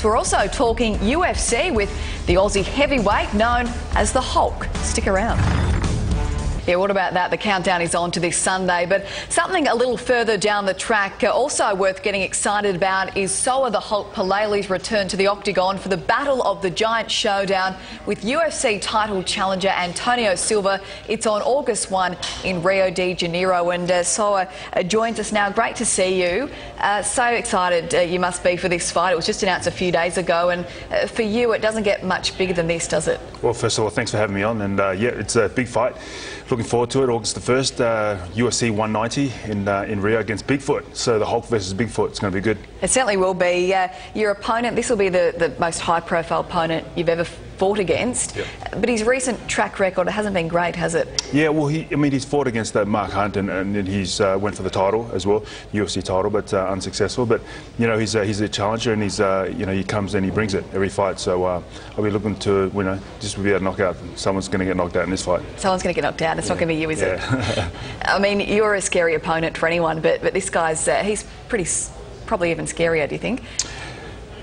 Plus, we're also talking UFC with the Aussie heavyweight known as the Hulk. Stick around. Yeah, what about that? The countdown is on to this Sunday, but something a little further down the track also worth getting excited about is Soa the Hulk Paleilei's return to the octagon for the Battle of the Giant showdown with UFC title challenger Antonio Silva. It's on August 1 in Rio de Janeiro, and Soa joins us now. Great to see you. So excited you must be for this fight. It was just announced a few days ago, and for you it doesn't get much bigger than this, does it? Well, first of all, thanks for having me on, and yeah, it's a big fight. Looking forward to it. August the 1st, UFC 190 in Rio against Bigfoot. So the Hulk versus Bigfoot, it's going to be good. It certainly will be. Your opponent, this will be the most high-profile opponent you've ever fought against. Yep. But his recent track record, it hasn't been great, has it? Yeah, well, he's fought against Mark Hunt, and he's went for the title as well, UFC title, but unsuccessful. But you know, he's a challenger, and he's you know, he comes and he brings it every fight. So I'll be looking to, you know, just be able to knock out. Someone's going to get knocked out in this fight. Someone's going to get knocked out. It's not going to be you, is it? I mean, you're a scary opponent for anyone, but this guy's he's probably even scarier. Do you think?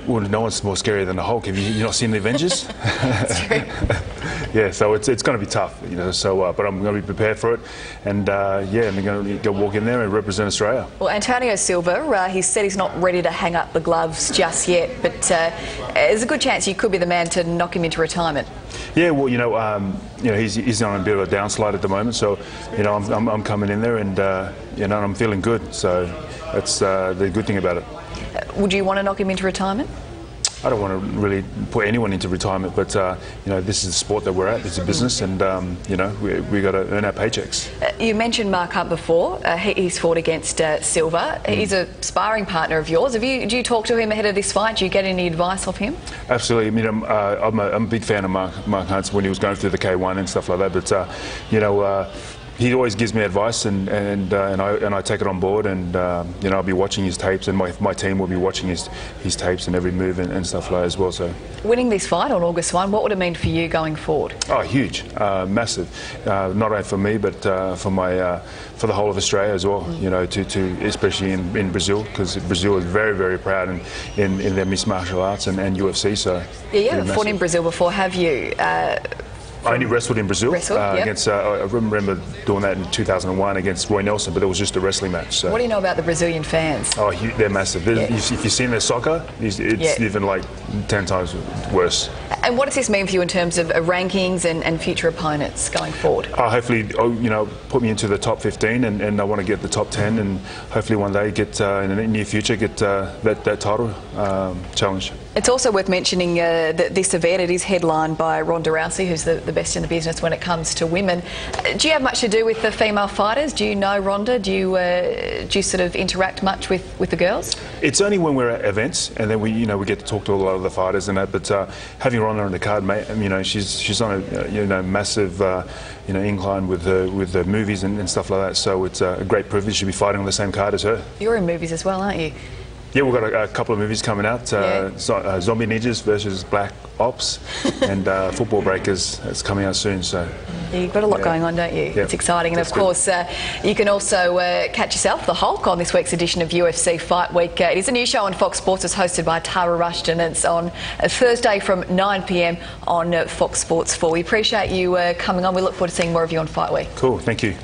Well, no one's more scary than the Hulk. Have you not seen the Avengers? That's true. Yeah, so it's going to be tough, you know. So, but I'm going to be prepared for it, and yeah, I'm going to go walk in there and represent Australia. Well, Antonio Silva, he said he's not ready to hang up the gloves just yet, but there's a good chance you could be the man to knock him into retirement. Yeah, well, you know, he's on a bit of a downslide at the moment, so you know, I'm coming in there, and you know, I'm feeling good. So that's the good thing about it. Would you want to knock him into retirement? I don't want to really put anyone into retirement, but you know, this is the sport that we're at. It's a business, and you know, we got to earn our paychecks. You mentioned Mark Hunt before. He's fought against Silva. He's a sparring partner of yours. Do you talk to him ahead of this fight? Do you get any advice off him? Absolutely. I mean, I'm a big fan of Mark Hunt when he was going through the K1 and stuff like that. But you know. He always gives me advice, and I take it on board, and you know, I'll be watching his tapes, and my team will be watching his tapes and every move and stuff like that as well. So, winning this fight on August 1, what would it mean for you going forward? Oh, huge, massive. Not only for me, but for the whole of Australia as well. You know, especially in Brazil, because Brazil is very, very proud in their mixed martial arts and UFC. So yeah, you haven't fought in Brazil before, have you? I only wrestled in Brazil against. I remember doing that in 2001 against Roy Nelson, but it was just a wrestling match. So. What do you know about the Brazilian fans? Oh, they're massive. If you've seen their soccer, it's even like 10 times worse. And what does this mean for you in terms of rankings and future opponents going forward? Hopefully, you know, put me into the top 15, and I want to get the top 10, and hopefully one day get in the near future get that title challenge. It's also worth mentioning that this event, it is headlined by Ronda Rousey, who's the best in the business when it comes to women. Do you have much to do with the female fighters? Do you know Ronda? Do you sort of interact much with the girls? It's only when we're at events, and then we get to talk to a lot of the fighters and that. But having Ronda on the card, mate, you know, she's on a massive you know, incline with the movies and stuff like that. So it's a great privilege to be fighting on the same card as her. You're in movies as well, aren't you? Yeah, we've got a couple of movies coming out. Zombie Ninjas versus Black Ops, and Football Breakers. It's coming out soon. So you've got a lot going on, don't you? Yeah, it's exciting, and of course, you can also catch yourself, the Hulk, on this week's edition of UFC Fight Week. It is a new show on Fox Sports. It's hosted by Tara Rushton. It's on Thursday from 9 p.m. on Fox Sports 4. We appreciate you coming on. We look forward to seeing more of you on Fight Week. Cool. Thank you.